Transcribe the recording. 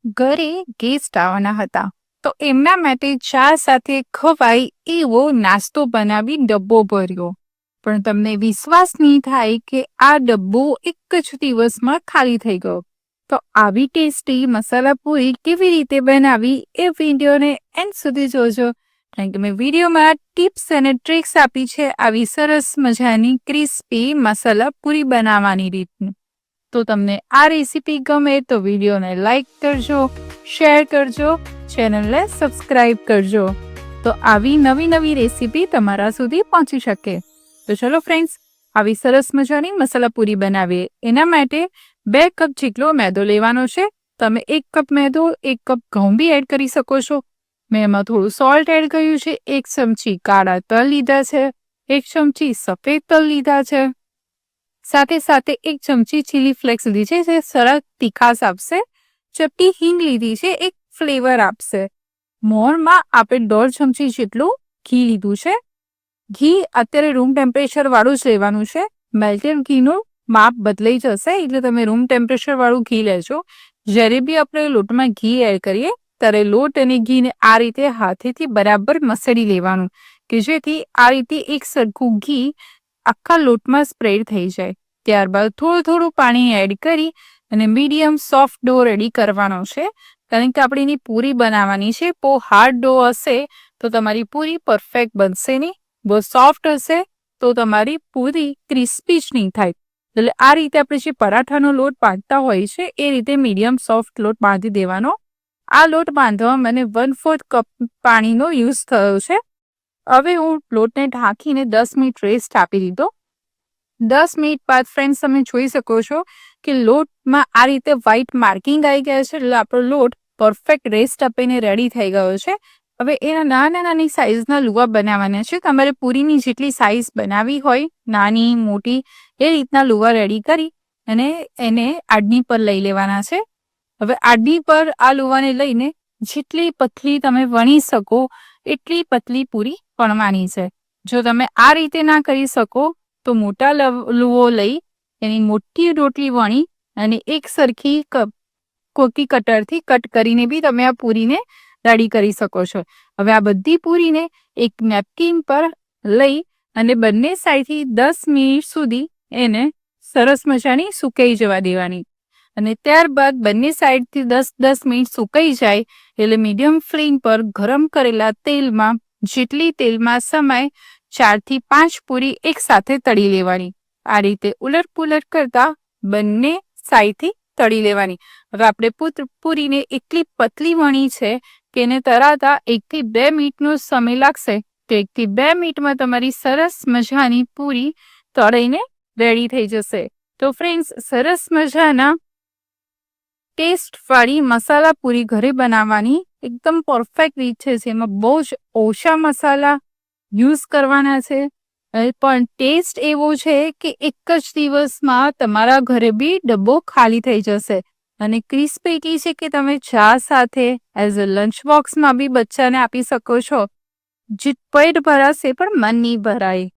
ઘરે ગેસ્ટ આવવાના હતા તો એમના માટે ચા સાથે ખવાય એવો નાસ્તો બનાવી ડબ્બો ભર્યો. પણ તમને વિશ્વાસ નહીં થાય કે આ ડબ્બો એક જ દિવસમાં ખાલી થઈ ગયો. તો આવી ટેસ્ટી મસાલા પૂરી કેવી રીતે બનાવી એ વિડીયોને એન્ડ સુધી જોજો, કારણ કે મેં વિડીયોમાં ટિપ્સ અને ટ્રિક્સ આપી છે આવી સરસ મજાની ક્રિસ્પી મસાલા પૂરી બનાવવાની રીતનું. તો તમને આ રેસીપી ગમે તો વિડીયોને લાઈક કરજો, શેર કરજો, ચેનલને સબસ્ક્રાઈબ કરજો, તો આવી નવી રેસીપી તમારા સુધી પહોંચી શકે. તો ચલો ફ્રેન્ડ્સ, આવી સરસ મજાની મસાલા પૂરી બનાવીએ. એના માટે 2 કપ જેટલો મેદો લેવાનો છે. તમે 1 કપ મેદો 1 કપ ઘઉં બી એડ કરી શકો છો. મેં એમાં થોડું સોલ્ટ એડ કર્યું છે. 1 ચમચી કાળા તલ લીધા છે. 1 ચમચી સફેદ તલ લીધા છે. સાથે 1 ચમચી ચીલી ફ્લેક્સ લીધી છે, જે સરસ તીખાશ આપશે. ચપટી હિંગ લીધી છે, એક ફ્લેવર આપશે. મોણમાં આપણે 1.5 ચમચી જેટલું ઘી લીધું છે. ઘી અત્યારે રૂમ ટેમ્પરેચર વાળું જ લેવાનું છે. મેલ્ટેડ ઘીનું માપ બદલાઈ જશે, એટલે તમે રૂમ ટેમ્પરેચર વાળું ઘી લેજો. જ્યારે બી આપણે લોટમાં ઘી એડ કરીએ ત્યારે લોટ અને ઘીને આ રીતે હાથેથી બરાબર મસળી લેવાનું, કે જેથી આ રીતે એક સરખું ઘી આખા લોટમાં સ્પ્રેડ થઈ જાય. ત્યારબાદ થોડું પાણી એડ કરી અને મીડિયમ સોફ્ટ ડો રેડી કરવાનો છે, કારણ કે આપણે એની પૂરી બનાવવાની છે. બહુ હાર્ડ ડો હશે તો તમારી પૂરી પરફેક્ટ બનશે નહીં. બહુ સોફ્ટ હશે તો તમારી પૂરી ક્રિસ્પી જ નહીં થાય. એટલે આ રીતે આપણે જે પરાઠાનો લોટ બાંધતા હોય છે એ રીતે મીડિયમ સોફ્ટ લોટ બાંધી દેવાનો. આ લોટ બાંધવા મને 1/4 કપ પાણીનો યુઝ થયો છે. હવે હું લોટને ઢાંકીને 10 મિનિટ રેસ્ટ આપી દીધો. 10 મિનિટ બાદ ફ્રેન્ડ્સ તમે જોઈ શકો છો કે લોટમાં આ રીતે વ્હાઈટ માર્કિંગ આવી ગયા છે, એટલે આપણો લોટ પરફેક્ટ રેસ્ટ આપીને રેડી થઈ ગયો છે. હવે એના નાની સાઇઝના લુવા બનાવવાના છે. તમારે પૂરીની જેટલી સાઇઝ બનાવી હોય, નાની મોટી, એ રીતના લુવા રેડી કરી અને એને આડની પર લઈ લેવાના છે. હવે આડની પર આ લુવાને લઈને જેટલી પતલી તમે વણી શકો એટલી પતલી પૂરી વણવાની છે. જો તમે આ રીતે ના કરી શકો તો મોટા લુવો લઈ એની મોટી રોટલી વણી અને એક સરખી કોકી કટરથી કટ કરીને બી તમે આ પૂરીને રેડી કરી શકો છો. હવે આ બધી પૂરીને એક નેપકિન પર લઈ અને બંને સાઈડથી 10 મિનિટ સુધી એને સરસ મજાની સુકાઈ જવા દેવાની. અને ત્યારબાદ બંને સાઈડથી 10 મિનિટ સુકાઈ જાય એટલે મીડિયમ ફ્લેમ પર ગરમ કરેલા તેલમાં જેટલી તેલમાં સમાય 4 થી 5 પૂરી એક સાથે તળી લેવાની. આ રીતે ઉલટ કરતા બંને સાઈડથી તળી લેવાની. હવે આપણે પૂરીને એટલી પતલી વણી છે કે એને તળાતા 1 થી 2 મિનિટનો સમય લાગશે. તો 1 થી 2 મિનિટમાં તમારી સરસ મજાની પૂરી તળીને રેડી થઈ જશે. તો ફ્રેન્ડ્સ, સરસ મજાના ટેસ્ટવાળી મસાલા પૂરી ઘરે બનાવવાની એકદમ પરફેક્ટ રીત છે, જેમાં બહુ જ ઓછા મસાલા યુઝ કરવાના છે, પણ ટેસ્ટ એવો છે કે એક જ દિવસમાં તમારા ઘરે બી ડબ્બો ખાલી થઈ જશે. અને ક્રિસ્પી એટલી છે કે તમે ચા સાથે એઝ અ લંચ બોક્સમાં બી બચ્ચાને આપી શકો છો. જે પેટ ભરાશે પણ મન નહીં ભરાય.